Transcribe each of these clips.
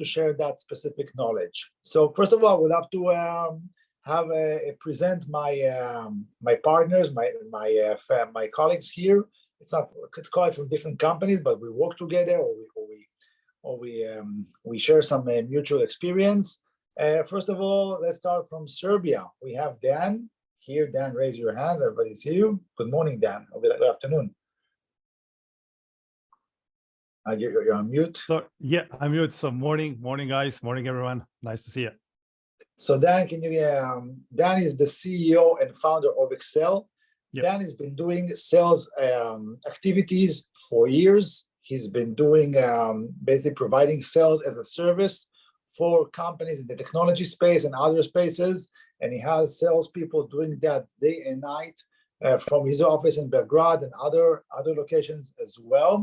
to share that specific knowledge. So first of all, I would have to present my partners, my colleagues here. It's called from different companies, but we work together, or we share some mutual experience. First of all, let's start from Serbia. We have Dan here. Dan, raise your hand. Everybody see you. Good morning, Dan. Or good afternoon. You're on mute. So yeah, I'm mute. So morning, guys. Morning, everyone. Nice to see you. So Dan, Dan is the CEO and founder of Excel. Yep. Dan has been doing sales activities for years. He's been doing basically providing sales as a service for companies in the technology space and other spaces. And he has salespeople doing that day and night from his office in Belgrade and other locations as well.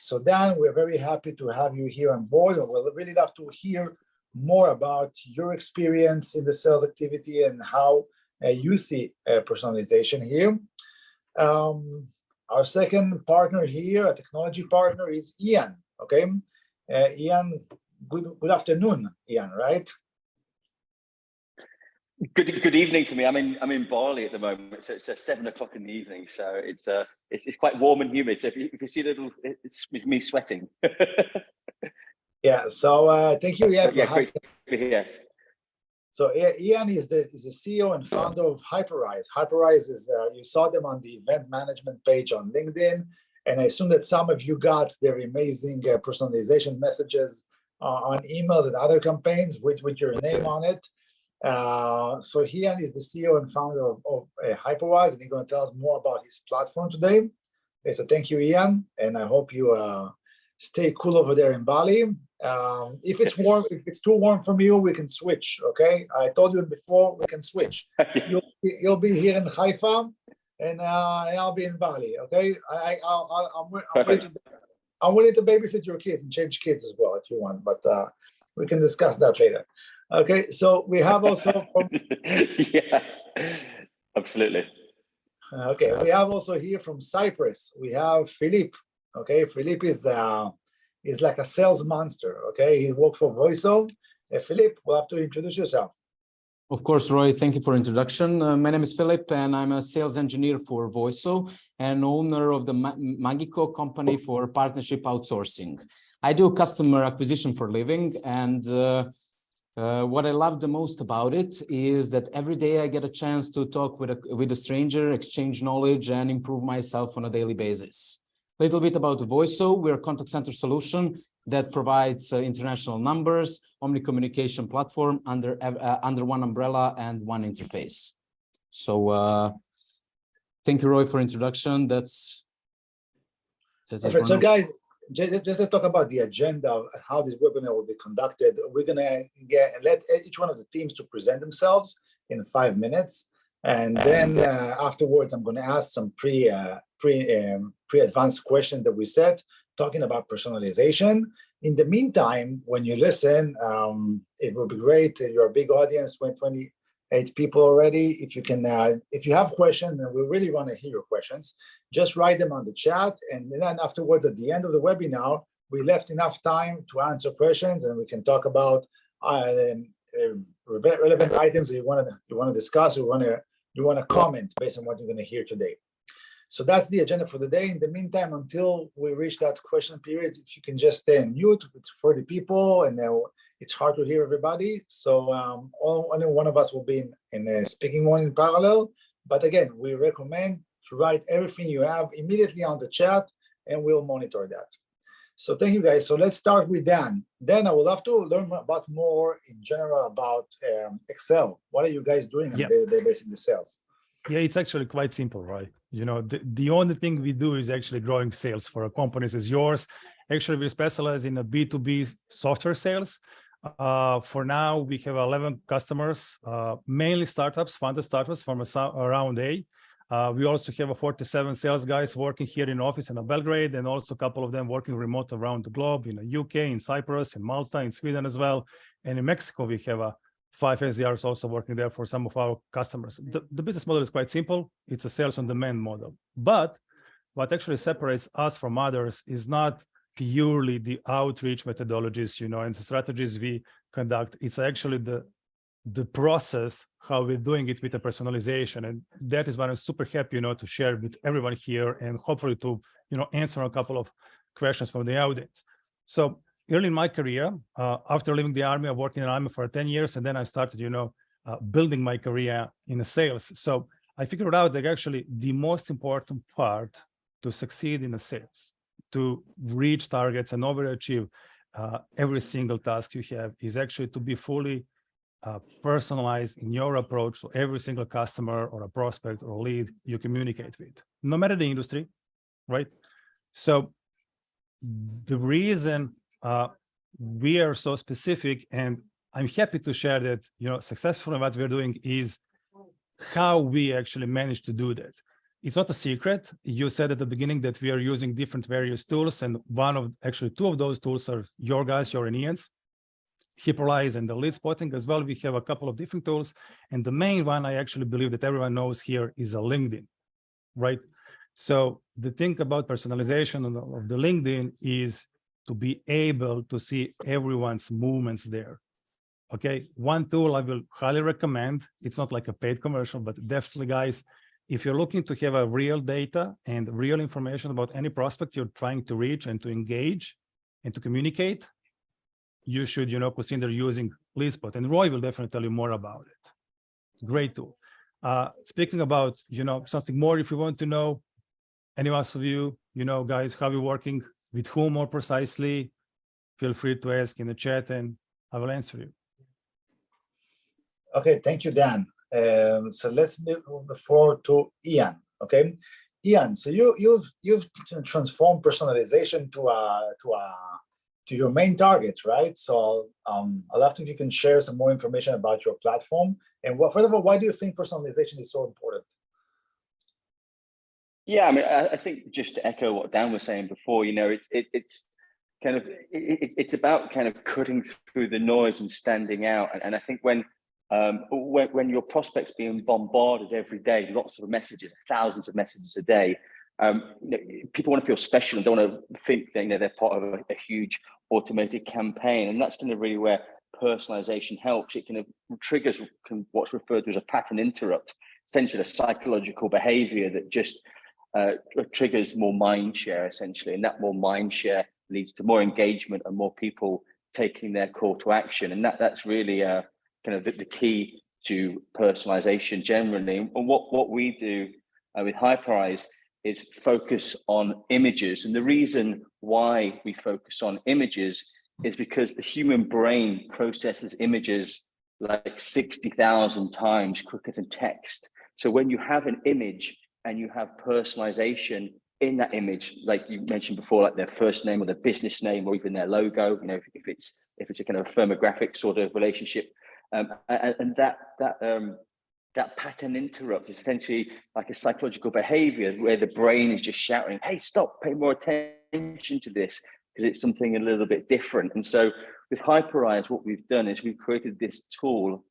So Dan, we're very happy to have you here on board. And we'll really love to hear more about your experience in the sales activity and how you see personalization here. Our second partner here, a technology partner, is Ian. Okay, Ian. Good afternoon, Ian. Right. Good evening for me. I'm in Bali at the moment, so it's 7 o'clock in the evening. So it's quite warm and humid. So if you see it's me sweating. Yeah. So thank you, Ian. Yeah, great to be here. So Ian is the CEO and founder of Hyperrise. Hyperrise is you saw them on the event management page on LinkedIn, and I assume that some of you got their amazing personalization messages on emails and other campaigns with your name on it. So Ian is the CEO and founder of Hyperrise, and he's going to tell us more about his platform today. Okay, so thank you, Ian, and I hope you stay cool over there in Bali. If it's warm, if it's too warm for you, we can switch. Okay, I told you before, we can switch. You'll be here in Haifa, and I'll be in Bali. Okay, I'm willing to babysit your kids and change kids as well if you want, but we can discuss that later. Okay, so we have also yeah, absolutely. Okay, we have also here from Cyprus, we have Philippe. Okay, Philippe is like a sales monster. Okay, he worked for Voiso. Philippe, we'll have to introduce yourself. Of course, Roy, thank you for introduction. My name is Philip, and I'm a sales engineer for Voiso and owner of the Magico company for partnership outsourcing. I do customer acquisition for a living, and what I love the most about it is that every day I get a chance to talk with a stranger, exchange knowledge, and improve myself on a daily basis. A little bit about Voiso. We're a contact center solution that provides international numbers, omni-communication platform under one umbrella and one interface. So thank you, Roy, for introduction. That's perfect. So guys, just to talk about the agenda of how this webinar will be conducted, we're gonna let each one of the teams to present themselves in 5 minutes. And then afterwards, I'm gonna ask some pre-advanced questions that we set, talking about personalization. In the meantime, when you listen, it will be great. You're a big audience, 28 people already. If you can, if you have questions, and we really want to hear your questions, just write them on the chat. And then afterwards, at the end of the webinar, we left enough time to answer questions, and we can talk about relevant items that you want to discuss, or you want to comment based on what you're going to hear today. So that's the agenda for the day. In the meantime, until we reach that question period, if you can just stay on mute. It's 40 people, and it's hard to hear everybody. So only one of us will be in a speaking one in parallel. But again, we recommend to write everything you have immediately on the chat, and we'll monitor that. So thank you, guys. So let's start with Dan. Dan, I would love to learn about more in general about Excel. What are you guys doing on a daily basis in the sales? Yeah, it's actually quite simple, right? You know, the only thing we do is actually growing sales for companies as yours. Actually, we specialize in a B2B software sales. For now, we have 11 customers, mainly startups, funded startups from around A. We also have 47 sales guys working here in office in Belgrade, and also a couple of them working remote around the globe in the UK, in Cyprus, in Malta, in Sweden as well. And in Mexico, we have 5 SDRs also working there for some of our customers. The business model is quite simple. It's a sales on demand model. But what actually separates us from others is not purely the outreach methodologies, and the strategies we conduct. It's actually the process, how we're doing it with the personalization. And that is what I'm super happy, to share with everyone here, and hopefully to, answer a couple of questions from the audience. So early in my career, after leaving the army, I worked in the army for 10 years, and then I started, building my career in sales. So I figured out that actually the most important part to succeed in sales, to reach targets and overachieve every single task you have, is actually to be fully personalized in your approach to every single customer or a prospect or lead you communicate with, no matter the industry, right? So the reason we are so specific, and I'm happy to share that, successfully what we're doing is how we actually managed to do that. It's not a secret. You said at the beginning that we are using different various tools, and two of those tools are your and Ian's, Hyperlize and the lead spotting as well. We have a couple of different tools, and the main one I actually believe that everyone knows here is a LinkedIn, right? So the thing about personalization of the LinkedIn is to be able to see everyone's movements there. Okay, one tool I will highly recommend. It's not like a paid commercial, but definitely, guys, if you're looking to have a real data and real information about any prospect you're trying to reach and to engage and to communicate, you should, consider using LeadSpot, and Roy will definitely tell you more about it. Great tool. Speaking about, something more, if you want to know, any of you, guys, how you're working with whom more precisely, feel free to ask in the chat and I will answer you. Okay, thank you, Dan. So let's move forward to Ian. Okay, Ian. So you've transformed personalization to your main target, right? So I'd love if you can share some more information about your platform, and first of all, why do you think personalization is so important? Yeah, I mean, I think just to echo what Dan was saying before, it's about kind of cutting through the noise and standing out. And I think when your prospects being bombarded every day, lots of messages, thousands of messages a day, people want to feel special and don't want to think that they're part of a huge automated campaign. And that's kind of really where personalization helps. It kind of triggers what's referred to as a pattern interrupt, essentially a psychological behavior that just triggers more mind share, essentially, and that more mind share leads to more engagement and more people taking their call to action. And that's really kind of the key to personalization generally. And what we do with Hyperize is focus on images. And the reason why we focus on images is because the human brain processes images like 60,000 times quicker than text. So when you have an image and you have personalization in that image, like you mentioned before, like their first name or their business name or even their logo, if it's a kind of a firmographic sort of relationship, and that pattern interrupt is essentially like a psychological behavior where the brain is just shouting, "Hey, stop! Pay more attention to this because it's something a little bit different." And so with Hyperize, what we've done is we've created this tool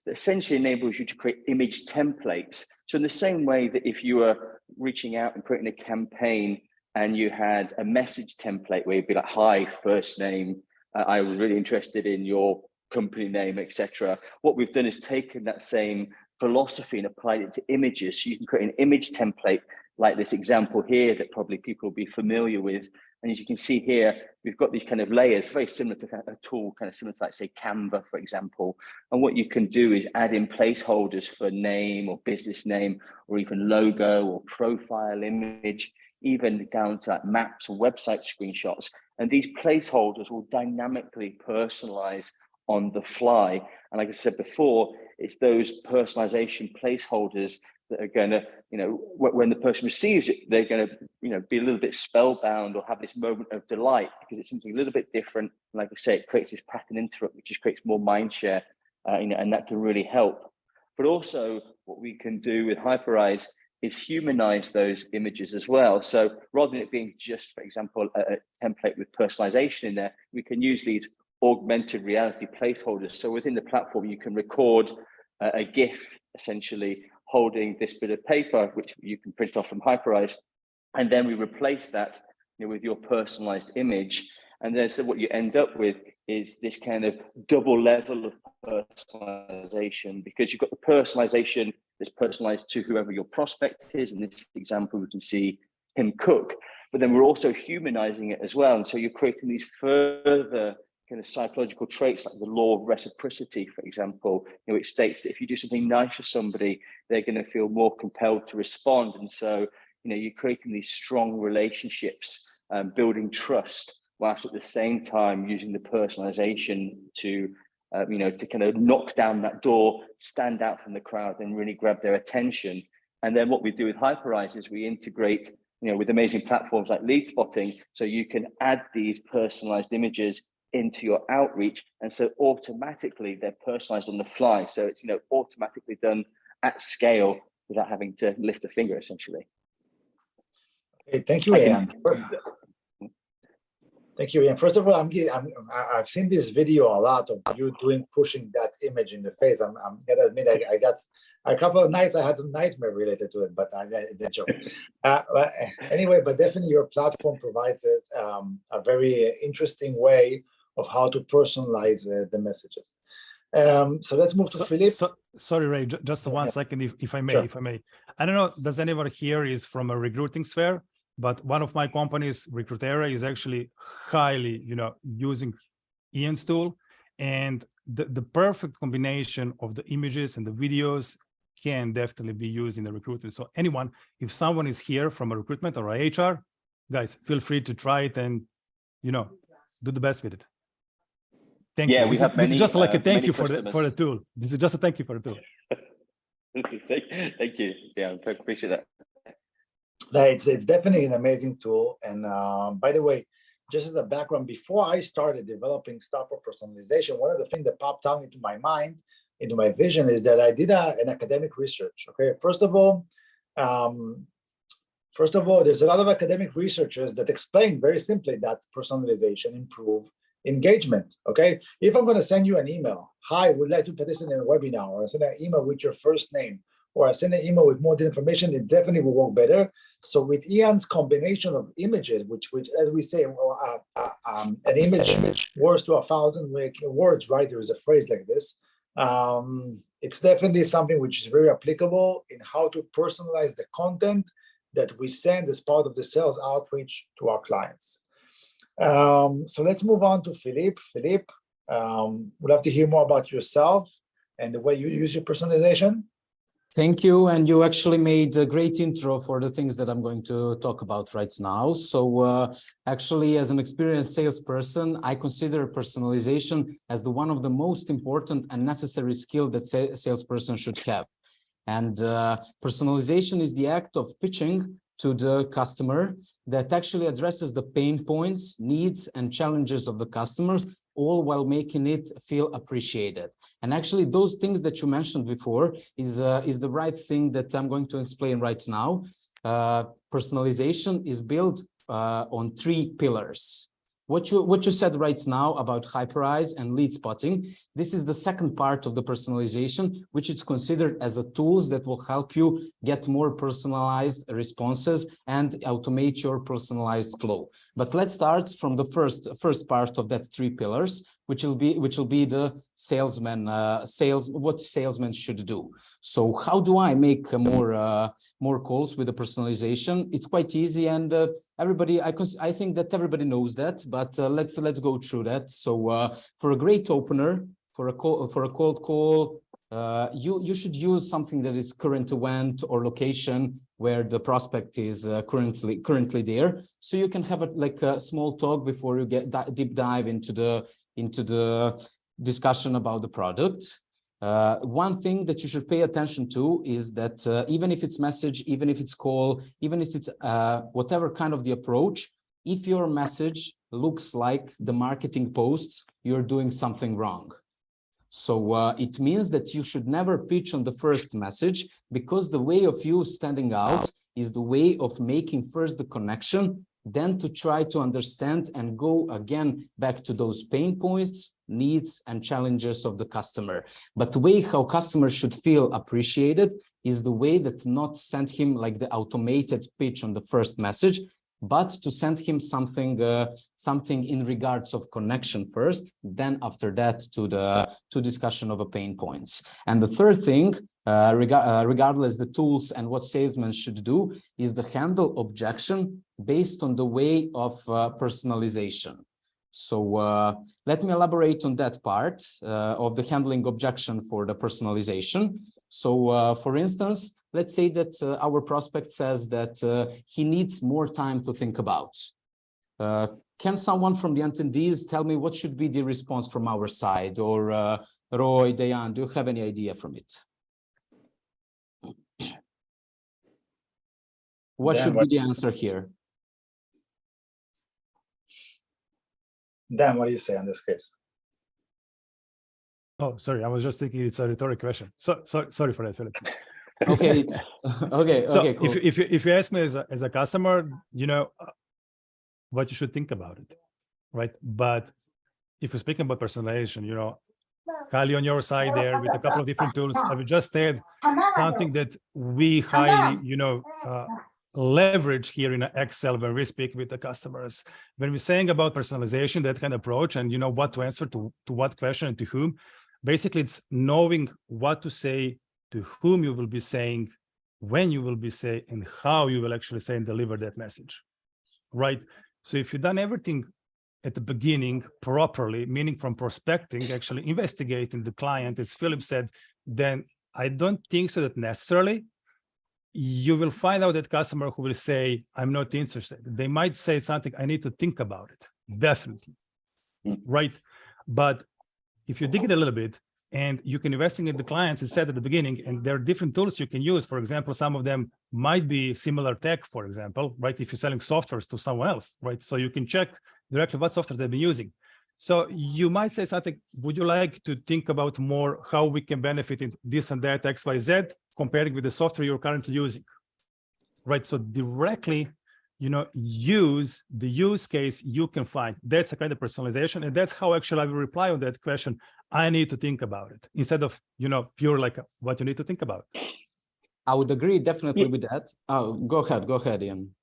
that essentially enables you to create image templates. So in the same way that if you were reaching out and creating a campaign and you had a message template where you'd be like, "Hi, first name, I was really interested in your company name, etc." What we've done is taken that same philosophy and applied it to images. So you can create an image template like this example here that probably people will be familiar with. And as you can see here, we've got these kind of layers, very similar to a tool, kind of similar to, like, say, Canva, for example. And what you can do is add in placeholders for name or business name, or even logo or profile image, even down to like maps or website screenshots. And these placeholders will dynamically personalize on the fly. And like I said before, it's those personalization placeholders that are going to, when the person receives it, they're going to, be a little bit spellbound or have this moment of delight because it's something a little bit different. And like I say, it creates this pattern interrupt, which just creates more mind share, and that can really help. But also what we can do with Hyperize is humanize those images as well. So rather than it being just, for example, a template with personalization in there, we can use these augmented reality placeholders. So within the platform, you can record a GIF, essentially holding this bit of paper, which you can print off from Hyperize, and then we replace that with your personalized image. And then so what you end up with is this kind of double level of personalization, because you've got the personalization that's personalized to whoever your prospect is. In this example, we can see him cook, but then we're also humanizing it as well. And so you're creating these further kind of psychological traits, like the law of reciprocity, for example, which states that if you do something nice for somebody, they're going to feel more compelled to respond. And so, you're creating these strong relationships, building trust, whilst at the same time using the personalization to, to kind of knock down that door, stand out from the crowd, and really grab their attention. And then what we do with Hyperize is we integrate, with amazing platforms like lead spotting, so you can add these personalized images into your outreach, and so automatically they're personalized on the fly. So it's automatically done at scale without having to lift a finger, essentially. Hey, thank you, Ian. Thank you, Ian. First of all, I've seen this video a lot of you pushing that image in the face. I'm gonna admit I got a couple of nights I had a nightmare related to it, but it's a joke. But anyway, but definitely your platform provides a very interesting way of how to personalize the messages. So let's move to Philip. Sorry, Ray, just 1 second, if I may. Sure. If I may. I don't know, does anyone here is from a recruiting sphere? But one of my companies, Recruitera, is actually highly, using Ian's tool, and the perfect combination of the images and the videos can definitely be used in the recruitment. So anyone, if someone is here from a recruitment or a HR, guys, feel free to try it and, do the best with it. Thank you. This is just like a thank you for the tool. This is just a thank you for the tool. Thank you. Yeah, I appreciate that. It's definitely an amazing tool. And by the way, just as a background, before I started developing stuff for personalization, one of the things that popped out into my mind, into my vision, is that I did an academic research. Okay, first of all, there's a lot of academic researchers that explain very simply that personalization improves engagement. Okay, if I'm going to send you an email, hi, would like to participate in a webinar, or I send an email with your first name, or I send an email with more information, it definitely will work better. So with Ian's combination of images, which as we say, an image words to 1,000 words, right? There is a phrase like this. It's definitely something which is very applicable in how to personalize the content that we send as part of the sales outreach to our clients. So let's move on to Philippe. Philippe, we'd love to hear more about yourself and the way you use your personalization. Thank you. And you actually made a great intro for the things that I'm going to talk about right now. So actually, as an experienced salesperson, I consider personalization as one of the most important and necessary skill that a salesperson should have. And personalization is the act of pitching to the customer that actually addresses the pain points, needs, and challenges of the customers, all while making it feel appreciated. And actually, those things that you mentioned before is the right thing that I'm going to explain right now. Personalization is built on 3 pillars. What you said right now about Hyperize and lead spotting, this is the second part of the personalization, which is considered as a tools that will help you get more personalized responses and automate your personalized flow. But let's start from the first part of that 3 pillars, which will be the salesman, what salesmen should do. So how do I make more calls with the personalization? It's quite easy, and everybody, I think that everybody knows that, but let's go through that. So for a great opener, for a cold call, you should use something that is current event or location where the prospect is currently there. So you can have a small talk before you get deep dive into the discussion about the product. One thing that you should pay attention to is that even if it's message, even if it's call, even if it's whatever kind of the approach, if your message looks like the marketing posts, you're doing something wrong. So it means that you should never pitch on the first message, because the way of you standing out is the way of making first the connection, then to try to understand and go again back to those pain points, needs, and challenges of the customer. But the way how customers should feel appreciated is the way that not send him like the automated pitch on the first message, but to send him something in regards of connection first, then after that to discussion of a pain points. And the third thing, regardless the tools and what salesmen should do, is the handle objection based on the way of personalization. So let me elaborate on that part of the handling objection for the personalization. So for instance, let's say that our prospect says that he needs more time to think about. Can someone from the attendees tell me what should be the response from our side? Or Roy, Dayan, do you have any idea from it? What should be the answer here? Dan, what do you say on this case? Oh, sorry, I was just thinking it's a rhetoric question. Sorry for that, Philip. Okay, it's okay. So okay, cool. if you ask me as a customer, you know what you should think about it, right? But if you're speaking about personalization, you know, Kali on your side there with a couple of different tools, I would just add something that we highly, you know, leverage here in Excel when we speak with the customers. When we're saying about personalization, that kind of approach, and you know what to answer to what question and to whom, basically it's knowing what to say, to whom you will be saying, when you will be saying, and how you will actually say and deliver that message, right? So if you've done everything at the beginning properly, meaning from prospecting, actually investigating the client, as Philip said, then I don't think so that necessarily you will find out that customer who will say, I'm not interested. They might say something, I need to think about it, definitely, right? But if you dig it a little bit, and you can investigate the clients, as said at the beginning, and there are different tools you can use. For example, some of them might be similar tech, for example, right? If you're selling softwares to someone else, right? So you can check directly what software they've been using. So you might say something, would you like to think about more how we can benefit in this and that, X, Y, Z, comparing with the software you're currently using, right? So directly, you know, use the use case you can find. That's a kind of personalization. And that's how actually I will reply on that question. I need to think about it instead of, you know, pure like what you need to think about. I would agree definitely with that. Oh, go ahead, Ian.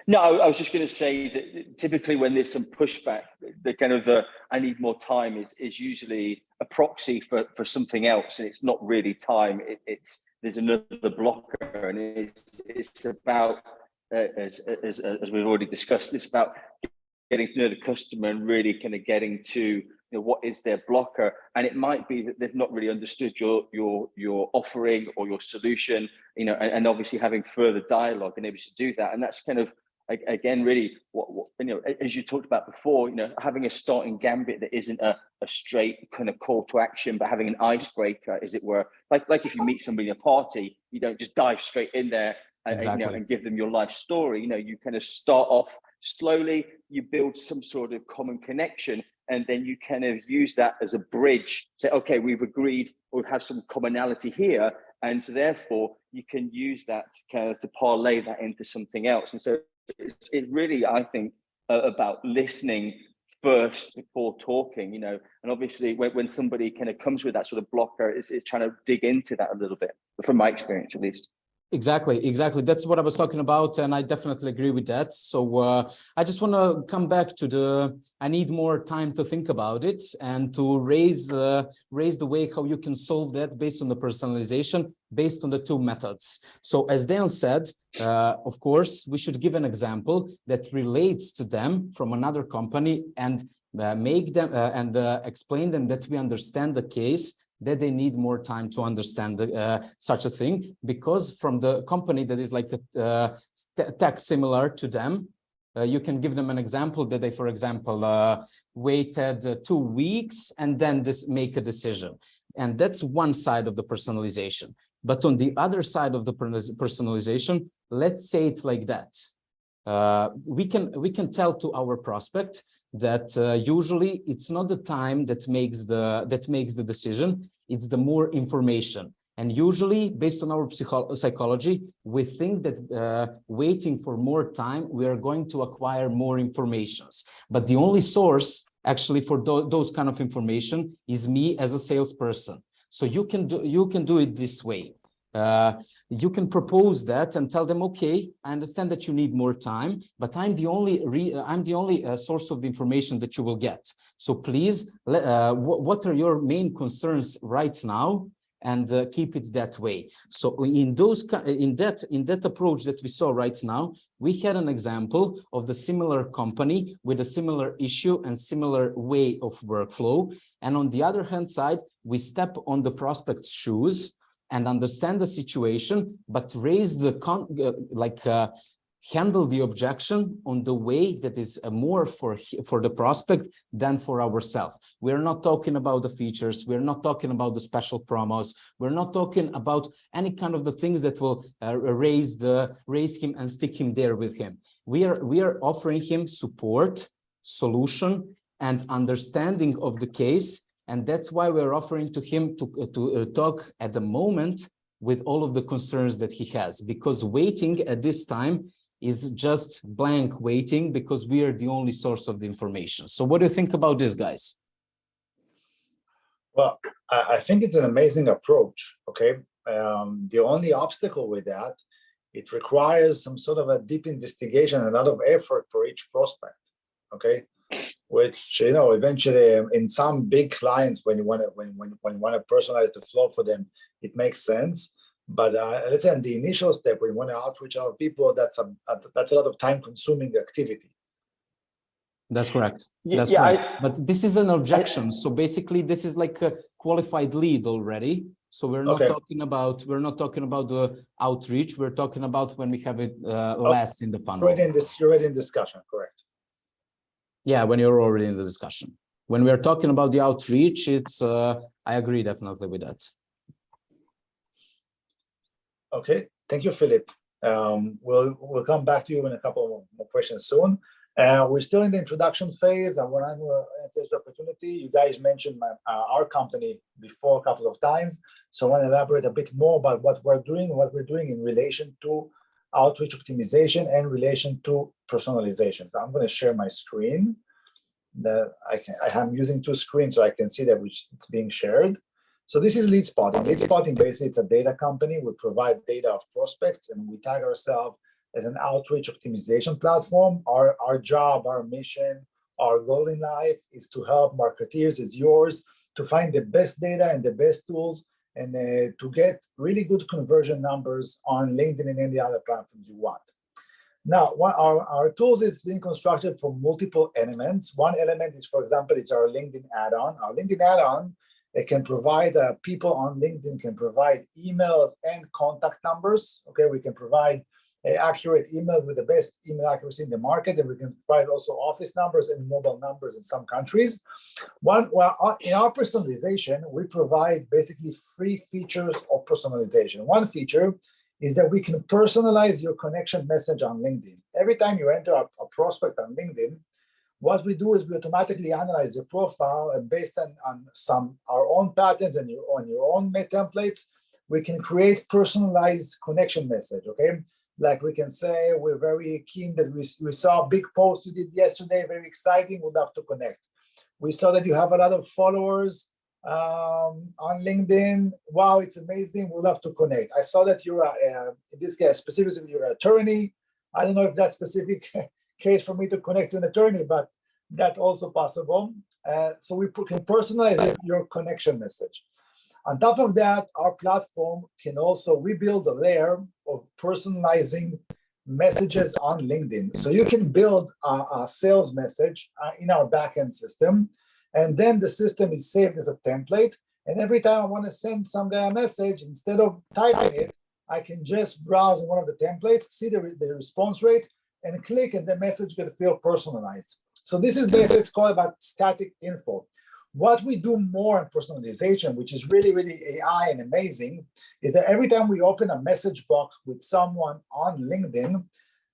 No, I was just going to say that typically when there's some pushback, the kind of I need more time is usually a proxy for something else, and it's not really time. There's another blocker, and it's about as we've already discussed, it's about getting to know the customer and really kind of getting to, you know, what is their blocker. And it might be that they've not really understood your offering or your solution, you know, and obviously having further dialogue and able to do that. And that's kind of, again, really what you know, as you talked about before, you know, having a starting gambit that isn't a straight kind of call to action, but having an icebreaker, as it were. Like if you meet somebody in a party, you don't just dive straight in there Exactly. you know, and give them your life story. You know, you kind of start off slowly, you build some sort of common connection, and then you kind of use that as a bridge. Say, okay, we've agreed, we have some commonality here, and so therefore you can use that kind of to parlay that into something else. And so it's really, I think, about listening first before talking, you know. And obviously when somebody kind of comes with that sort of blocker, it's trying to dig into that a little bit, from my experience at least. Exactly. That's what I was talking about, and I definitely agree with that. So I just want to come back to I need more time to think about it, and to raise the way how you can solve that based on the personalization, based on the two methods. So as Dan said, of course, we should give an example that relates to them from another company, and make them and explain them that we understand the case, that they need more time to understand such a thing, because from the company that is like a tech similar to them, you can give them an example that they, for example, waited 2 weeks and then make a decision. And that's one side of the personalization. But on the other side of the personalization, let's say it like that. We can tell to our prospect that usually it's not the time that makes the decision, it's the more information. And usually, based on our psychology, we think that waiting for more time, we are going to acquire more informations. But the only source actually for those kind of information is me as a salesperson. So you can do it this way. You can propose that and tell them, okay, I understand that you need more time, but I'm the only source of the information that you will get. So please, what are your main concerns right now? And keep it that way. So in that approach that we saw right now, we had an example of the similar company with a similar issue and similar way of workflow. And on the other hand side, we step on the prospect's shoes and understand the situation, but raise the handle the objection on the way that is more for the prospect than for ourselves. We're not talking about the features. We're not talking about the special promos. We're not talking about any kind of the things that will raise him and stick him there with him. We are offering him support, solution, and understanding of the case. And that's why we're offering to him to talk at the moment with all of the concerns that he has, because waiting at this time is just blank waiting, because we are the only source of the information. So what do you think about this, guys? Well, I think it's an amazing approach, okay? The only obstacle with that, it requires some sort of a deep investigation and a lot of effort for each prospect, okay? Which, you know, eventually in some big clients, when you want to personalize the flow for them, it makes sense. But let's say in the initial step, when you want to outreach our people, that's a lot of time-consuming activity. That's correct. That's correct. But this is an objection. So basically, this is like a qualified lead already. So we're not talking about the outreach. We're talking about when we have it less in the funnel. You're already in discussion, correct? Yeah, when you're already in the discussion. When we're talking about the outreach, it's I agree definitely with that. Okay, thank you, Philip. We'll come back to you in a couple more questions soon. We're still in the introduction phase, and when I'm take the opportunity, you guys mentioned our company before a couple of times, so I want to elaborate a bit more about what we're doing in relation to outreach optimization and relation to personalization. So I'm going to share my screen. I'm using two screens so I can see that it's being shared. So this is lead spotting. Lead spotting, basically, it's a data company. We provide data of prospects, and we tag ourselves as an outreach optimization platform. Our job, our mission, our goal in life is to help marketeers as yours to find the best data and the best tools, and to get really good conversion numbers on LinkedIn and any other platforms you want. Now, our tools is being constructed from multiple elements. One element is, for example, it's our LinkedIn add-on. Our LinkedIn add-on, it can provide people on LinkedIn can provide emails and contact numbers. Okay, we can provide accurate email with the best email accuracy in the market, and we can provide also office numbers and mobile numbers in some countries. In our personalization, we provide basically 3 features of personalization. One feature is that we can personalize your connection message on LinkedIn. Every time you enter a prospect on LinkedIn, what we do is we automatically analyze your profile, and based on our own patterns and on your own templates, we can create personalized connection message, okay? Like we can say, we're very keen that we saw a big post you did yesterday, very exciting, we'd love to connect. We saw that you have a lot of followers on LinkedIn. Wow, it's amazing, we'd love to connect. I saw that you're, in this case, specifically you're an attorney. I don't know if that's specific case for me to connect to an attorney, but that's also possible. So we can personalize your connection message. On top of that, our platform can also, we build a layer of personalizing messages on LinkedIn. So you can build a sales message in our backend system, and then the system is saved as a template. And every time I want to send some guy a message, instead of typing it, I can just browse one of the templates, see the response rate, and click, and the message will feel personalized. So this is basically, it's called about static info. What we do more in personalization, which is really, really AI and amazing, is that every time we open a message box with someone on LinkedIn,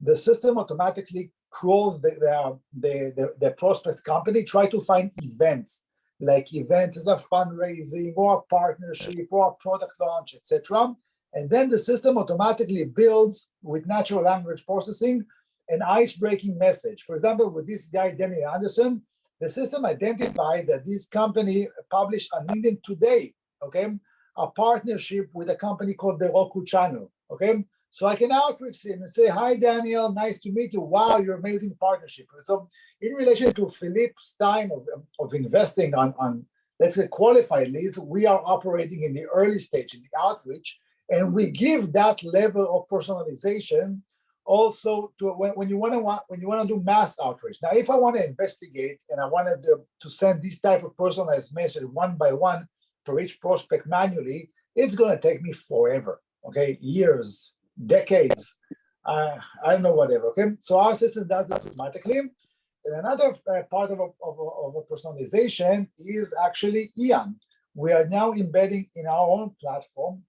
the system automatically crawls the prospect company, try to find events, like events as a fundraising or a partnership or a product launch, etc. And then the system automatically builds, with natural language processing, an ice-breaking message. For example, with this guy, Danny Anderson, the system identified that this company published on LinkedIn today, okay? a partnership with a company called the Roku channel, okay? So I can outreach him and say, hi, Daniel, nice to meet you. Wow, you're amazing partnership. So in relation to Philippe's time of investing on, let's say, qualified leads, we are operating in the early stage in the outreach, and we give that level of personalization also to when you want to do mass outreach. Now, if I want to investigate and I wanted to send this type of personalized message one by one for each prospect manually, it's going to take me forever, okay? Years, decades, I don't know, whatever, okay? So our system does it automatically. And another part of a personalization is actually Ian. We are now embedding in our own platform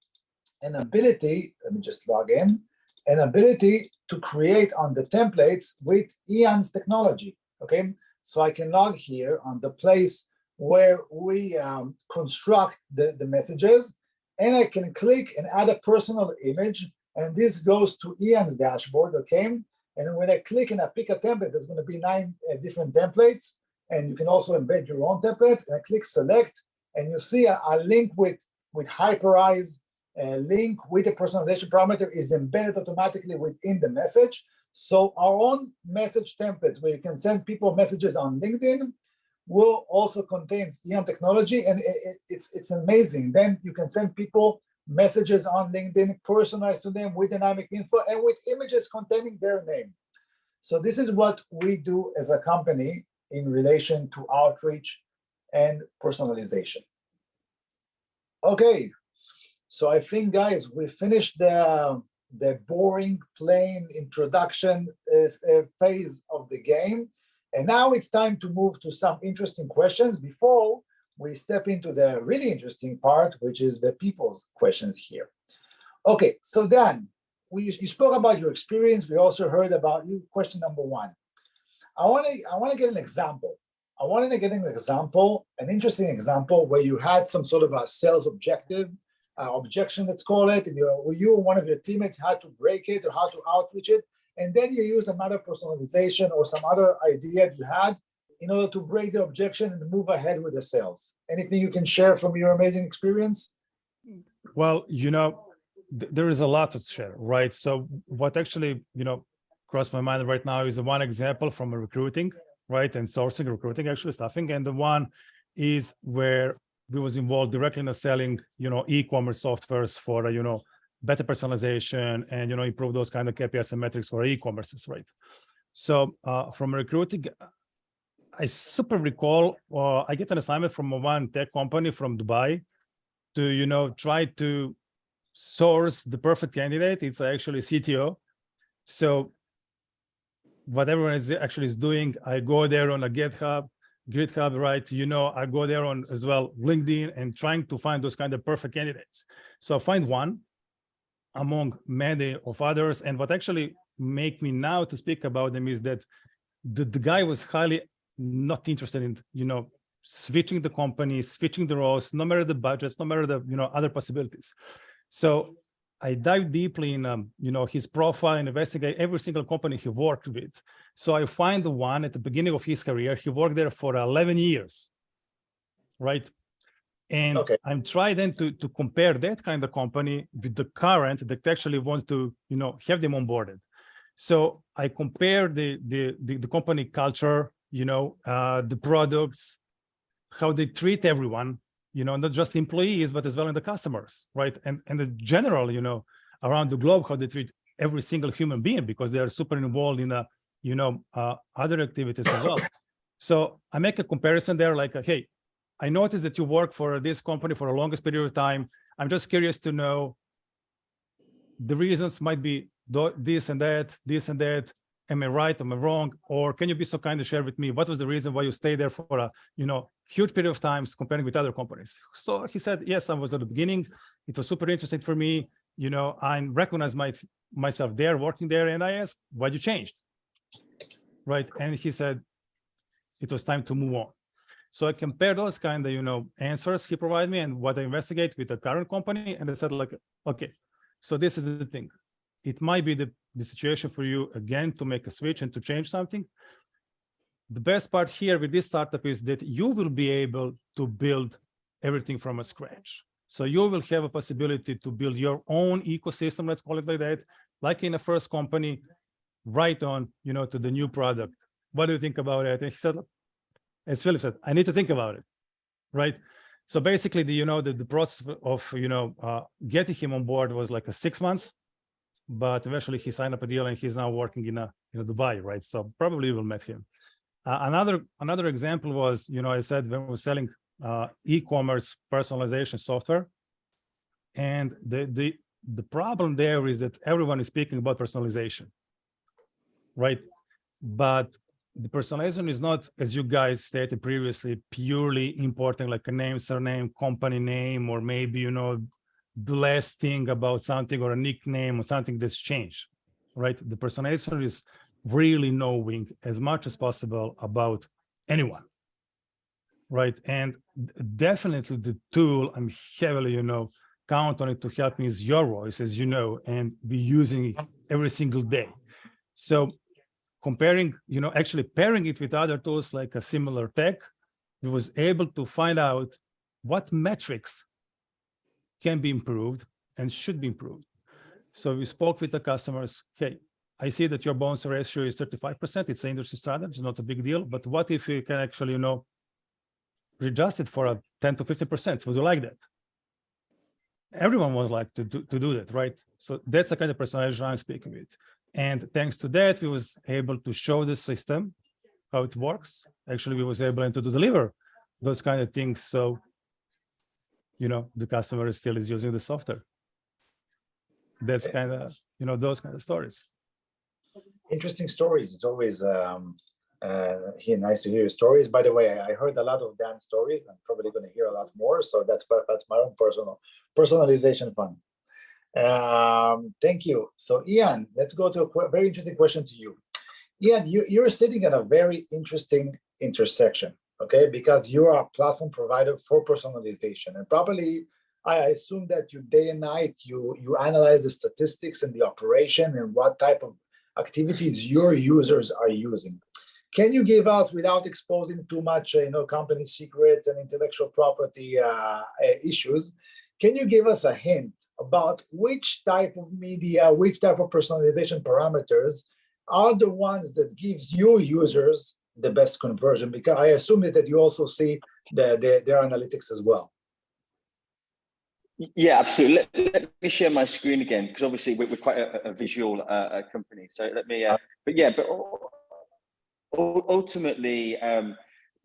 an ability, let me just log in, an ability to create on the templates with Ian's technology, okay? So I can log here on the place where we construct the messages, and I can click and add a personal image, and this goes to Ian's dashboard, okay? And when I click and I pick a template, there's going to be 9 different templates, and you can also embed your own templates. And I click select, and you see a link with Hyperize, a link with a personalization parameter is embedded automatically within the message. So our own message template, where you can send people messages on LinkedIn, will also contain Ian technology, and it's amazing. Then you can send people messages on LinkedIn, personalized to them with dynamic info and with images containing their name. So this is what we do as a company in relation to outreach and personalization. Okay, so I think, guys, we finished the boring, plain introduction phase of the game. And now it's time to move to some interesting questions before we step into the really interesting part, which is the people's questions here. Okay, so Dan, you spoke about your experience. We also heard about you. Question number 1. I want to get an example. I wanted to get an example, an interesting example, where you had some sort of a sales objective, objection, let's call it, and you or one of your teammates had to break it or how to outreach it, and then you use another personalization or some other idea you had in order to break the objection and move ahead with the sales. Anything you can share from your amazing experience? Well, there is a lot to share, right? So what actually, crossed my mind right now is one example from recruiting, right? And sourcing, recruiting, actually staffing. And the one is where we was involved directly in the selling, e-commerce softwares for, better personalization and, improve those kind of KPIs and metrics for e-commerces, right? So from recruiting, I super recall, I get an assignment from one tech company from Dubai to, try to source the perfect candidate. It's actually CTO. So what everyone is doing, I go there on a GitHub, right? I go there on as well LinkedIn and trying to find those kind of perfect candidates. So I find one among many of others. And what actually make me now to speak about them is that the guy was highly not interested in, switching the company, switching the roles, no matter the budgets, no matter the, other possibilities. So I dive deeply in, his profile and investigate every single company he worked with. So I find the one at the beginning of his career. He worked there for 11 years, right? And okay. I'm trying then to compare that kind of company with the current that actually wants to, have them onboarded. So I compare the company culture, the products, how they treat everyone, not just employees, but as well in the customers, right? And the general, around the globe, how they treat every single human being, because they are super involved in, other activities as well. So I make a comparison there, like, hey, I noticed that you work for this company for the longest period of time. I'm just curious to know the reasons might be this and that. Am I right? Am I wrong? Or can you be so kind to share with me what was the reason why you stayed there for a huge period of time comparing with other companies? So he said, yes, I was at the beginning. It was super interesting for me. I recognized myself there, working there, and I asked, why you changed? Right? And he said, it was time to move on. So I compared those kind of, answers he provided me and what I investigate with the current company. And I said, like, okay, so this is the thing. It might be the situation for you again to make a switch and to change something. The best part here with this startup is that you will be able to build everything from scratch. So you will have a possibility to build your own ecosystem, let's call it like that, like in the first company, right on, to the new product. What do you think about it? And he said, as Philip said, I need to think about it, right? So basically, the process of, getting him on board was like 6 months, but eventually he signed up a deal and he's now working in Dubai, right? So probably you will met him. Another example was, I said when we were selling e-commerce personalization software, and the problem there is that everyone is speaking about personalization, right? But the personalization is not, as you guys stated previously, purely importing like a name, surname, company name, or maybe, the last thing about something or a nickname or something that's changed, right? The personalization is really knowing as much as possible about anyone, right? And definitely the tool I'm heavily, count on it to help me is your voice, as you know, and be using it every single day. So comparing, actually pairing it with other tools like a similar tech, we was able to find out what metrics can be improved and should be improved. So we spoke with the customers. Hey, I see that your bonus ratio is 35%. It's an industry standard. It's not a big deal. But what if you can actually, readjust it for a 10 to 50%? Would you like that? Everyone was like to do that, right? So that's the kind of personalization I'm speaking with. And thanks to that, we was able to show the system how it works. Actually, we was able to deliver those kind of things. So, the customer still is using the software. That's kind of, those kind of stories. Interesting stories. It's always nice to hear your stories. By the way, I heard a lot of Dan's stories. I'm probably going to hear a lot more. So that's my own personalization fun. Thank you. So Ian, let's go to a very interesting question to you. Ian, you're sitting at a very interesting intersection, okay? Because you are a platform provider for personalization, and probably I assume that you day and night you analyze the statistics and the operation and what type of activities your users are using. Can you give us, without exposing too much, company secrets and intellectual property issues, can you give us a hint about which type of media, which type of personalization parameters are the ones that gives your users the best conversion? Because I assume that you also see their analytics as well. Yeah, absolutely. Let me share my screen again, because obviously we're quite a visual company. So let me, but ultimately,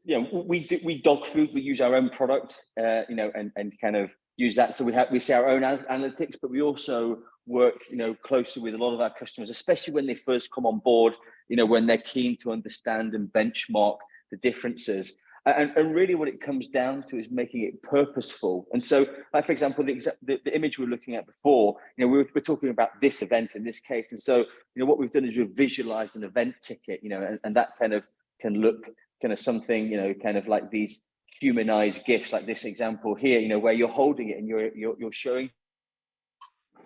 we dog food. We use our own product, and kind of use that. So we see our own analytics, but we also work, closely with a lot of our customers, especially when they first come on board. When they're keen to understand and benchmark the differences. And really what it comes down to is making it purposeful. And so, like, for example, the image we were looking at before, we're talking about this event in this case. And so, what we've done is we've visualized an event ticket, and that kind of can look kind of something, kind of like these humanized GIFs, like this example here, where you're holding it and you're showing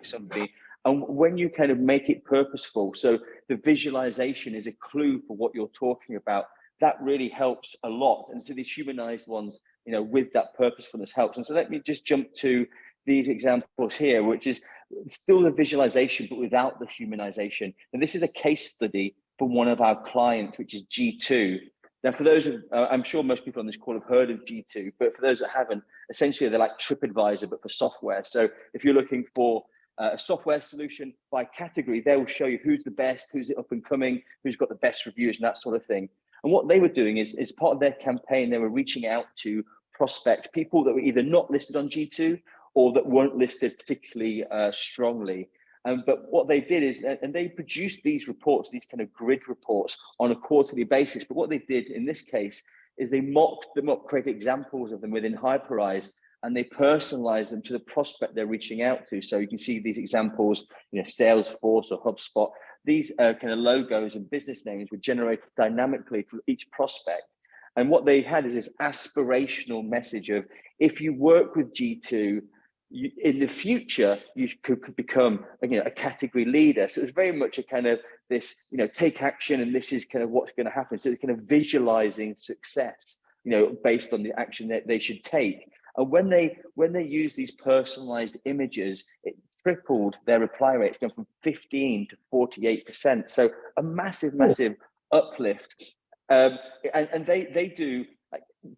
somebody. And when you kind of make it purposeful, so the visualization is a clue for what you're talking about, that really helps a lot. And so these humanized ones, with that purposefulness helps. And so let me just jump to these examples here, which is still the visualization, but without the humanization. And this is a case study from one of our clients, which is G2. Now, for those, I'm sure most people on this call have heard of G2, but for those that haven't, essentially they're like TripAdvisor, but for software. So if you're looking for a software solution by category, they will show you who's the best, who's up and coming, who's got the best reviews and that sort of thing. And what they were doing is part of their campaign, they were reaching out to prospect people that were either not listed on G2 or that weren't listed particularly strongly. But what they did is, and they produced these reports, these kind of grid reports on a quarterly basis. But what they did in this case is they mocked them up, created examples of them within Hyperize, and they personalize them to the prospect they're reaching out to. So you can see these examples, Salesforce or HubSpot. These kind of logos and business names were generated dynamically for each prospect. And what they had is this aspirational message of, if you work with G2, in the future, you could become a category leader. So it's very much a kind of this, take action, and this is kind of what's going to happen. So it's kind of visualizing success, based on the action that they should take. And when they use these personalized images, it tripled their reply rate, going from 15 to 48%. So a massive uplift. And they do,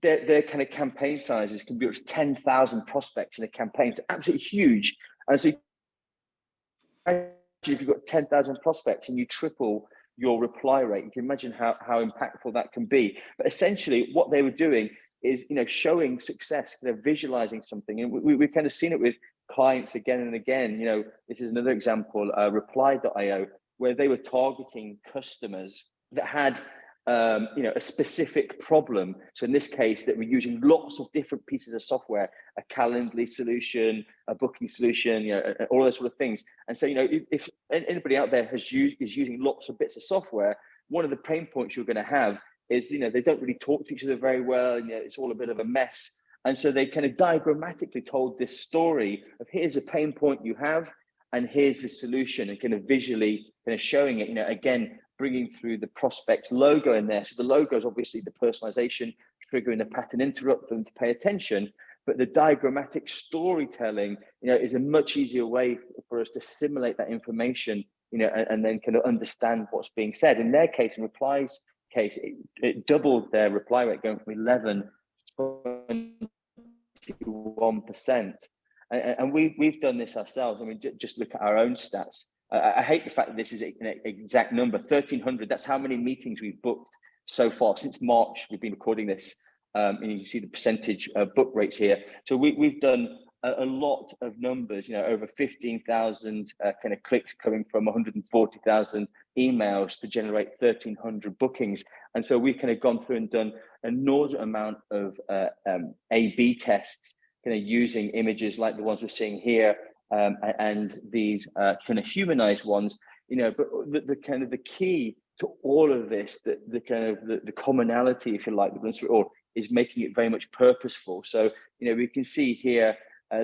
their kind of campaign sizes can be up to 10,000 prospects in a campaign. It's absolutely huge. And so if you've got 10,000 prospects and you triple your reply rate, you can imagine how impactful that can be. But essentially what they were doing is, showing success, visualizing something. And we've kind of seen it with clients again and again. This is another example, reply.io, where they were targeting customers that had a specific problem. So in this case, that we're using lots of different pieces of software, a Calendly solution, a booking solution, all those sort of things. And so, if anybody out there is using lots of bits of software, one of the pain points you're going to have is, they don't really talk to each other very well, and it's all a bit of a mess. And so they kind of diagrammatically told this story of, here's a pain point you have, and here's the solution, and kind of visually kind of showing it, again, bringing through the prospect logo in there. So the logo is obviously the personalization, triggering the pattern interrupt for them to pay attention. But the diagrammatic storytelling, is a much easier way for us to simulate that information, and then kind of understand what's being said. In their case, in replies case, it doubled their reply rate, going from 11 to 21%. And we've done this ourselves. I mean, just look at our own stats. I hate the fact that this is an exact number, 1,300. That's how many meetings we've booked so far since March. We've been recording this, and you can see the percentage book rates here. So we've done a lot of numbers, over 15,000 kind of clicks coming from 140,000 emails to generate 1,300 bookings. And so we've kind of gone through and done an inordinate amount of A/B tests, kind of using images like the ones we're seeing here, and these kind of humanized ones, but the kind of the key to all of this, the commonality, if you like, that runs through it all, is making it very much purposeful. So, we can see here,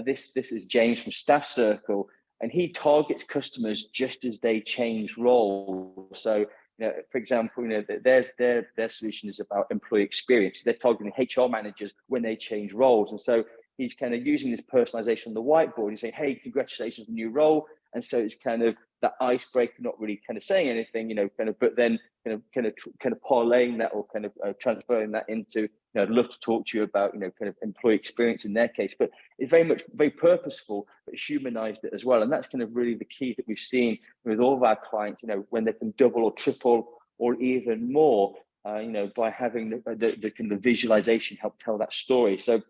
this is James from Staff Circle, and he targets customers just as they change roles. So, for example, their solution is about employee experience. They're targeting HR managers when they change roles. And so he's kind of using this personalization on the whiteboard. He's saying, hey, congratulations on the new role. And so it's kind of that icebreaker, not really kind of saying anything, but then kind of parlaying that, or kind of transferring that into, I'd love to talk to you about, kind of employee experience in their case. But it's very purposeful, but humanized it as well. And that's kind of really the key that we've seen with all of our clients, when they can double or triple or even more, by having the kind of visualization help tell that story. So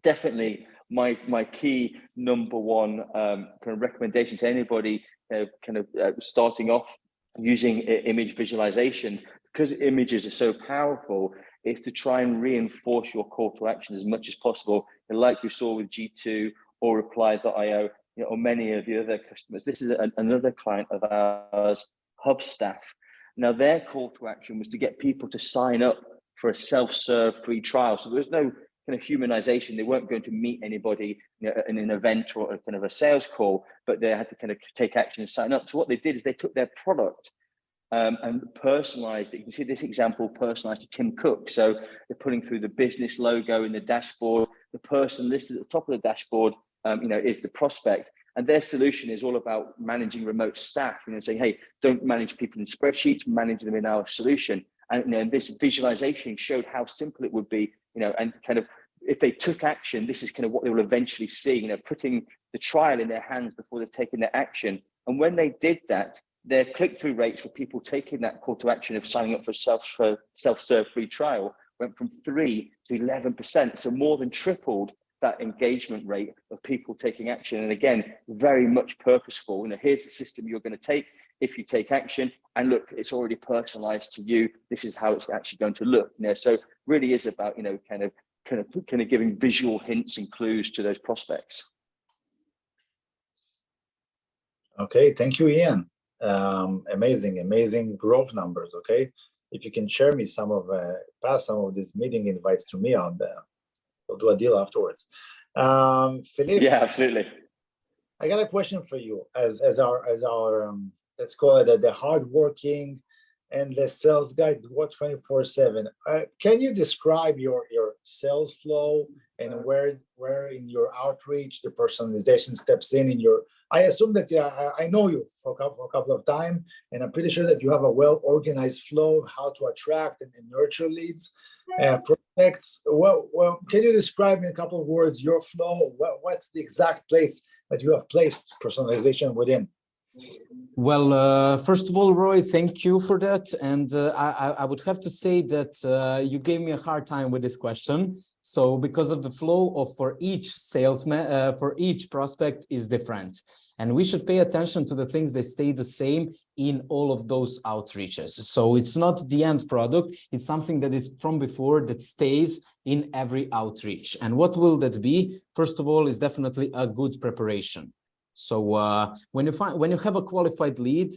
definitely my key number one kind of recommendation to anybody starting off using image visualization, because images are so powerful, is to try and reinforce your call to action as much as possible. And like we saw with G2 or reply.io, or many of the other customers. This is another client of ours, Hubstaff. Now their call to action was to get people to sign up for a self-serve free trial. So there's no kind of humanization. They weren't going to meet anybody in an event or a kind of a sales call, but they had to kind of take action and sign up. So what they did is they took their product and personalized it. You can see this example personalized to Tim Cook. So they're putting through the business logo in the dashboard. The person listed at the top of the dashboard, is the prospect. And their solution is all about managing remote staff, saying, hey, don't manage people in spreadsheets, manage them in our solution. And this visualization showed how simple it would be, and kind of, if they took action, this is kind of what they will eventually see, putting the trial in their hands before they've taken their action. And when they did that, their click-through rates for people taking that call to action of signing up for self-serve free trial went from 3 to 11%. So more than tripled that engagement rate of people taking action. And again, very much purposeful. Here's the system you're going to take if you take action. And look, it's already personalized to you. This is how it's actually going to look. So really is about, kind of giving visual hints and clues to those prospects. Okay, thank you, Ian. Amazing growth numbers. Okay, if you can share me pass some of these meeting invites to me on there, we'll do a deal afterwards. Philippe, yeah, absolutely. I got a question for you as our let's call it the hardworking and the sales guy work 24/7. Can you describe your sales flow and where in your outreach the personalization steps in your? I assume that I know you for a couple of time, and I'm pretty sure that you have a well-organized flow of how to attract and nurture leads, prospects. Well, can you describe in a couple of words your flow? What's the exact place that you have placed personalization within? Well, first of all, Roy, thank you for that. And I would have to say that you gave me a hard time with this question. So because of the flow of for each salesman, for each prospect is different. And we should pay attention to the things that stay the same in all of those outreaches. So it's not the end product, it's something that is from before that stays in every outreach. And what will that be? First of all, is definitely a good preparation. So when you have a qualified lead,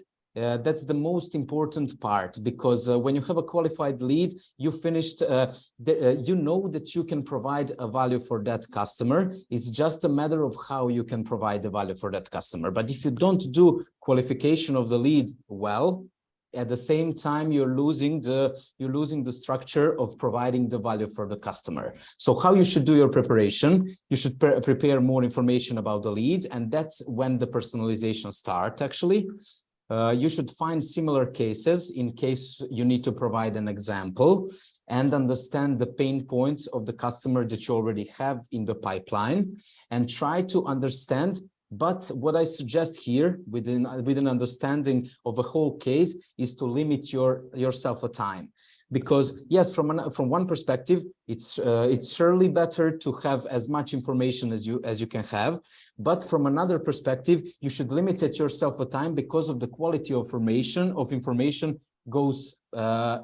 that's the most important part, because when you have a qualified lead, you finished, you know that you can provide a value for that customer. It's just a matter of how you can provide the value for that customer. But if you don't do qualification of the lead well, at the same time, you're losing the structure of providing the value for the customer. So how you should do your preparation? You should prepare more information about the lead, and that's when the personalization starts, actually. You should find similar cases in case you need to provide an example and understand the pain points of the customer that you already have in the pipeline, and try to understand. But what I suggest here, with an understanding of a whole case, is to limit yourself a time. Because yes, from one perspective, it's surely better to have as much information as you can have. But from another perspective, you should limit yourself a time, because of the quality of information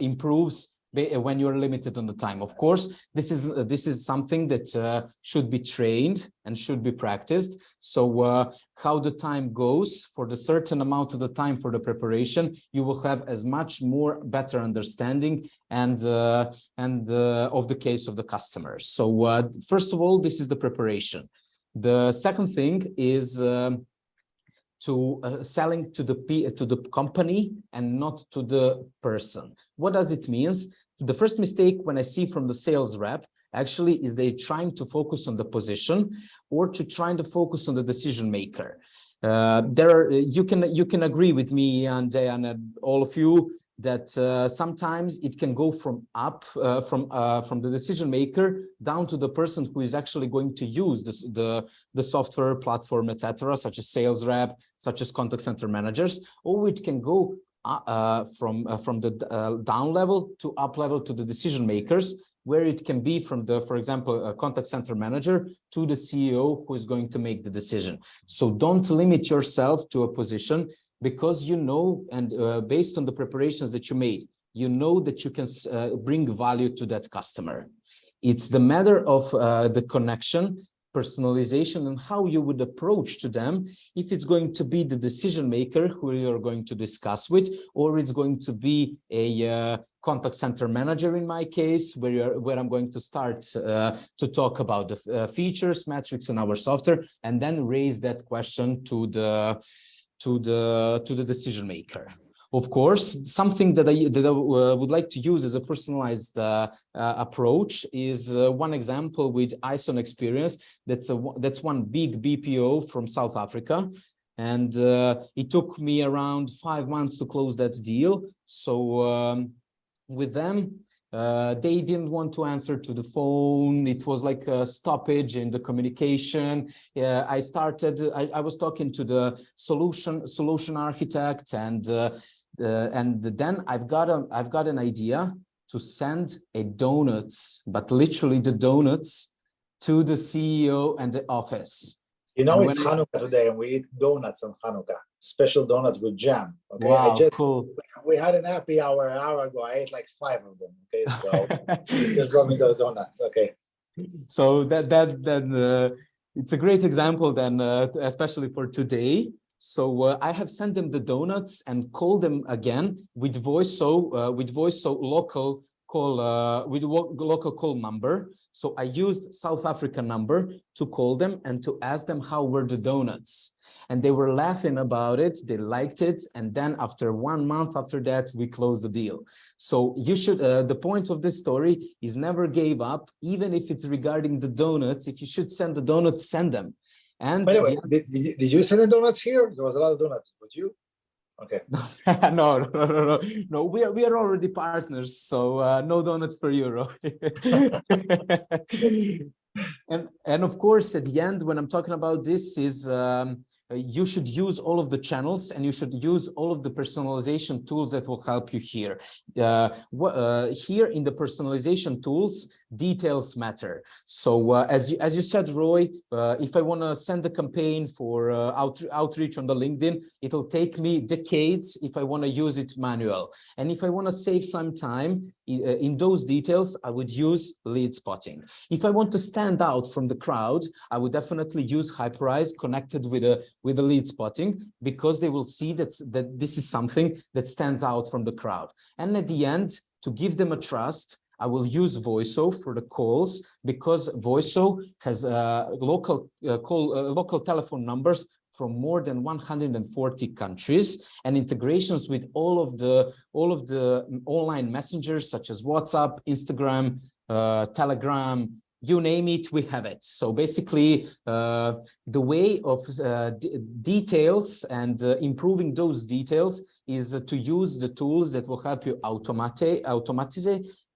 improves when you're limited on the time. Of course, this is something that should be trained and should be practiced. So how the time goes, for the certain amount of the time for the preparation, you will have as much more better understanding and of the case of the customer. So first of all, this is the preparation. The second thing is selling to the company and not to the person. What does it mean? The first mistake when I see from the sales rep actually is they trying to focus on the position or to trying to focus on the decision maker. You can agree with me and all of you that sometimes it can go from the decision maker down to the person who is actually going to use the software platform, etc., such as sales rep, such as contact center managers, or it can go from the down level to up level to the decision makers, where it can be from for example, a contact center manager to the CEO who is going to make the decision. So don't limit yourself to a position, because you know, and based on the preparations that you made, you know that you can bring value to that customer. It's the matter of the connection, personalization, and how you would approach to them, if it's going to be the decision maker who you're going to discuss with, or it's going to be a contact center manager in my case, where I'm going to start to talk about the features, metrics in our software, and then raise that question to the decision maker. Of course, something that I would like to use as a personalized approach is one example with ISON Experience. That's one big BPO from South Africa, and it took me around 5 months to close that deal. So with them, they didn't want to answer to the phone. It was like a stoppage in the communication. I was talking to the solution architect, and then I've got an idea to send a donuts, but literally the donuts, to the CEO and the office. You know, it's Hanukkah today, and we eat donuts on Hanukkah, special donuts with jam. Okay, wow, cool. We had an happy hour an hour ago. I ate like 5 of them. Okay, so just brought me those donuts. Okay. So that it's a great example then, especially for today. So I have sent them the donuts and called them again with voice so local local call number. So I used South African number to call them and to ask them how were the donuts. And they were laughing about it. They liked it. And then after 1 month after that, we closed the deal. So you should, the point of this story is never give up, even if it's regarding the donuts. If you should send the donuts, send them. And by the way, did you send the donuts here? There was a lot of donuts. Would you? Okay. No. We are already partners, so no donuts per euro. And of course, at the end, when I'm talking about this, is you should use all of the channels and you should use all of the personalization tools that will help you here. Here in the personalization tools, details matter. So as you said, Roy, if I want to send a campaign for outreach on the LinkedIn, it'll take me decades if I want to use it manual. And if I want to save some time in those details, I would use lead spotting. If I want to stand out from the crowd, I would definitely use Hyperize connected with a lead spotting, because they will see that this is something that stands out from the crowd. And at the end, to give them a trust, I will use Voiso for the calls, because Voiso has local telephone numbers from more than 140 countries and integrations with all of the online messengers such as WhatsApp, Instagram, Telegram, you name it, we have it. So basically, the way of details and improving those details is to use the tools that will help you automatize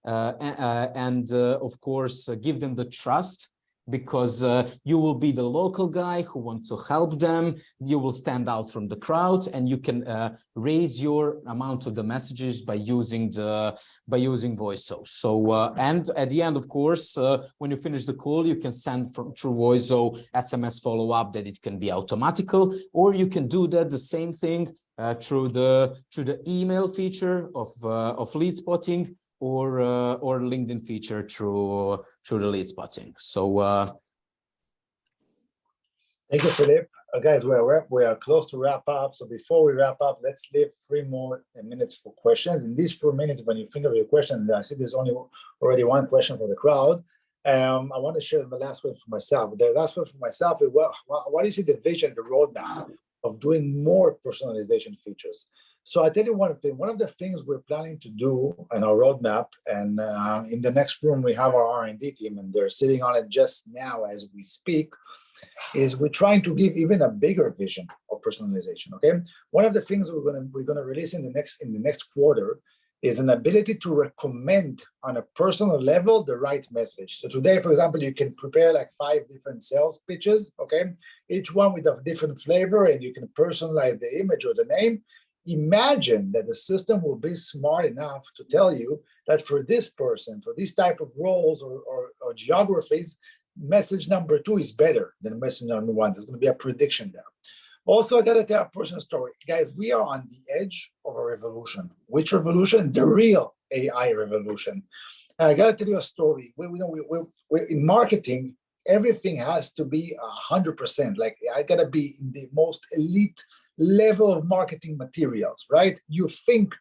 and of course, give them the trust, because you will be the local guy who wants to help them. You will stand out from the crowd, and you can raise your amount of the messages by using Voiso. So and at the end, of course, when you finish the call, you can send through Voiso SMS follow-up that it can be automatical, or you can do that the same thing through the email feature of lead spotting, or LinkedIn feature through the lead spotting. So thank you, Philip. Guys, we are close to wrap up. So before we wrap up, let's leave 3 more minutes for questions. In these 4 minutes, when you think of your question, I see there's already one question from the crowd. I want to share the last one for myself. The last one for myself is, what do you see the vision, the roadmap of doing more personalization features? So I tell you one thing, one of the things we're planning to do in our roadmap, and in the next room, we have our R&D team, and they're sitting on it just now as we speak, is we're trying to give even a bigger vision of personalization, okay? One of the things we're gonna release in the next quarter is an ability to recommend on a personal level the right message. So today, for example, you can prepare like 5 different sales pitches, okay? Each one with a different flavor, and you can personalize the image or the name. Imagine that the system will be smart enough to tell you that for this person, for these type of roles or geographies, message number 2 is better than message number 1. There's going to be a prediction there. Also, I got to tell a personal story. Guys, we are on the edge of a revolution. Which revolution? The real AI revolution. I got to tell you a story. We're in marketing, everything has to be 100%. Like, I got to be in the most elite level of marketing materials, right? You think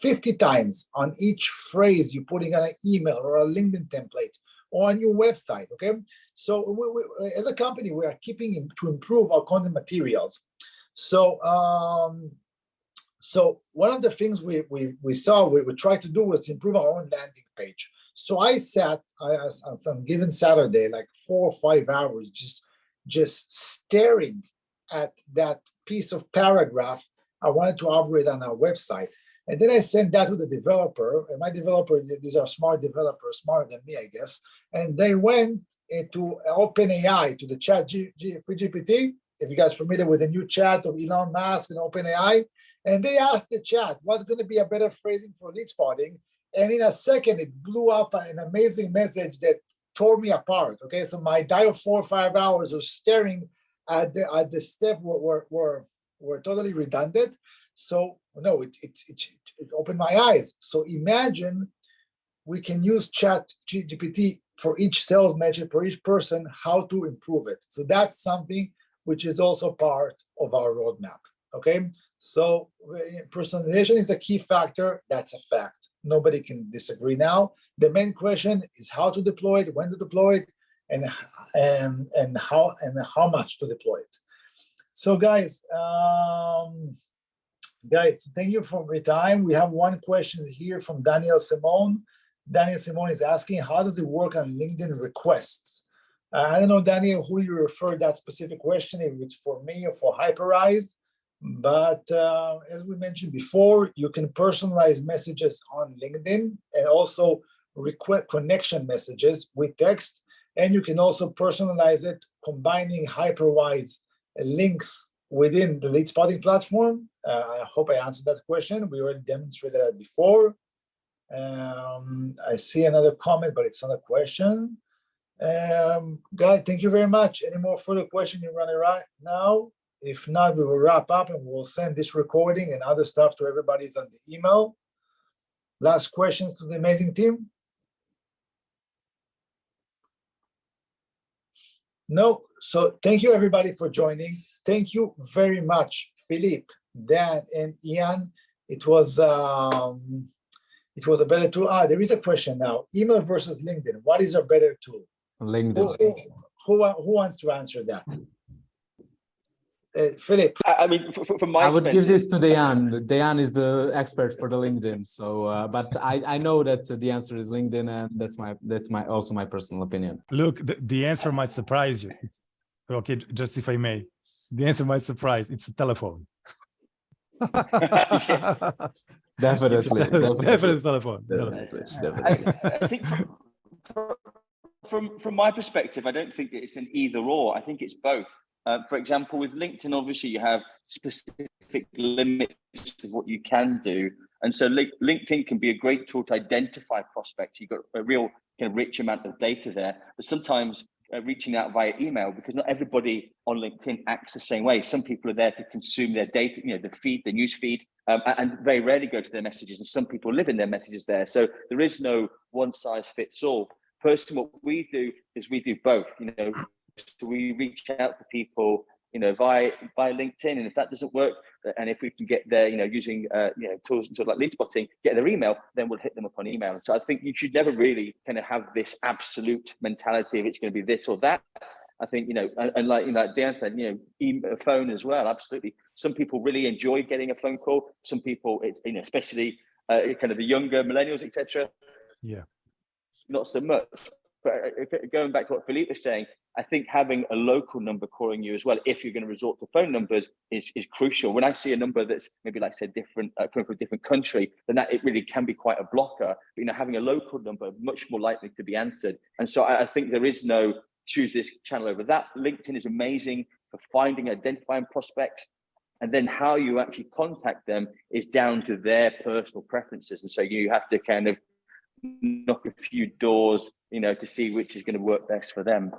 50 times on each phrase you're putting on an email or a LinkedIn template or on your website, okay? So we, as a company, we are keeping to improve our content materials. So so one of the things we tried to do was to improve our own landing page. So I sat on some given Saturday, like 4 or 5 hours, just staring at that piece of paragraph I wanted to operate on our website. And then I sent that to the developer, and my developer, these are smart developers, smarter than me, I guess. And they went into OpenAI, to the chat GPT, if you guys are familiar with the new chat of Elon Musk and OpenAI, and they asked the chat, what's going to be a better phrasing for lead spotting? And in a second, it blew up an amazing message that tore me apart, okay? So my dial 4 or 5 hours of staring at the step were totally redundant. So no, it opened my eyes. So imagine we can use chat GPT for each sales metric, for each person, how to improve it. So that's something which is also part of our roadmap, okay? So personalization is a key factor, that's a fact. Nobody can disagree now. The main question is how to deploy it, when to deploy it, and how much to deploy it. So guys, thank you for your time. We have one question here from Daniel Simone. Daniel Simone is asking, how does it work on LinkedIn requests? I don't know, Daniel, who you refer that specific question, if it's for me or for Hyperize, but as we mentioned before, you can personalize messages on LinkedIn and also request connection messages with text, and you can also personalize it combining Hyperize links within the lead spotting platform. I hope I answered that question. We already demonstrated that before. I see another comment, but it's not a question. Guys, thank you very much. Any more further questions you run right now? If not, we will wrap up and we'll send this recording and other stuff to everybody. It's on the email. Last questions to the amazing team? No. So thank you everybody for joining. Thank you very much, Philippe, Dan, and Ian. It was a better tool. There is a question now. Email versus LinkedIn. What is a better tool? LinkedIn. Who wants to answer that? Philip. I mean, from my I would give this to Dejan. Dejan is the expert for the LinkedIn. So, but I know that the answer is LinkedIn, and that's also my personal opinion. Look, the answer might surprise you. Okay, just if I may, the answer might surprise. It's a telephone. Definitely, definitely telephone. Definitely. I think from my perspective, I don't think it's an either or. I think it's both. For example, with LinkedIn, obviously you have specific limits of what you can do. And so LinkedIn can be a great tool to identify prospects. You've got a real kind of rich amount of data there, but sometimes reaching out via email, because not everybody on LinkedIn acts the same way. Some people are there to consume their data, the feed, the news feed, and very rarely go to their messages. And some people live in their messages there. So there is no one size fits all. Personally, what we do is we do both, so we reach out to people, via LinkedIn, and if that doesn't work, and if we can get there, using tools sort of like lead spotting, get their email, then we'll hit them up on email. So I think you should never really kind of have this absolute mentality of it's going to be this or that. I think and like Dan said, a phone as well. Absolutely, some people really enjoy getting a phone call. Some people, it's especially kind of the younger millennials, etc. Yeah, not so much. But going back to what Philippe was saying, I think having a local number calling you as well, if you're going to resort to phone numbers, is crucial. When I see a number that's maybe, like I said, different, coming from a different country, then it really can be quite a blocker. But, having a local number, much more likely to be answered. And so I think there is no choose this channel over that. LinkedIn is amazing for finding, identifying prospects. And then how you actually contact them is down to their personal preferences. And so you have to kind of knock a few doors, to see which is going to work best for them.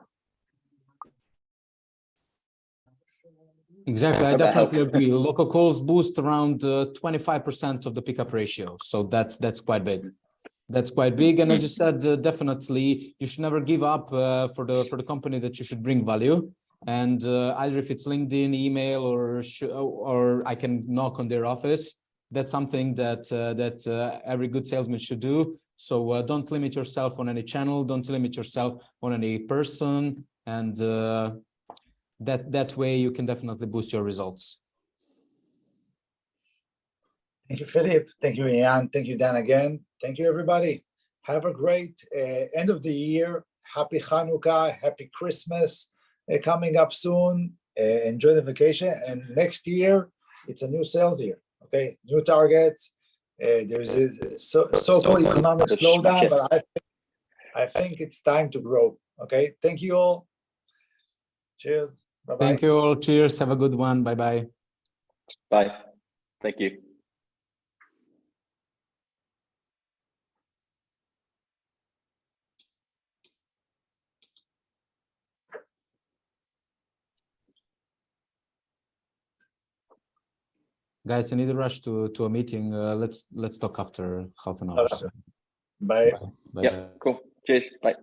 Exactly, I definitely agree. Local calls boost around 25% of the pickup ratio, so that's quite big. That's quite big, and as you said, definitely you should never give up for the company that you should bring value. And either if it's LinkedIn, email, or I can knock on their office. That's something that every good salesman should do. So don't limit yourself on any channel. Don't limit yourself on any person, and that way you can definitely boost your results. Thank you, Philip. Thank you, Ian. Thank you, Dan, again. Thank you, everybody. Have a great end of the year. Happy Hanukkah. Happy Christmas coming up soon. Enjoy the vacation. And next year, it's a new sales year. Okay, new targets. There's a so-called economic slowdown, but I think it's time to grow. Okay, thank you all. Cheers. Bye-bye. Thank you all. Cheers. Have a good one. Bye-bye. Bye. Thank you. Guys, I need to rush to a meeting. Let's talk after half an hour. Bye. Bye. Yeah, cool. Cheers. Bye.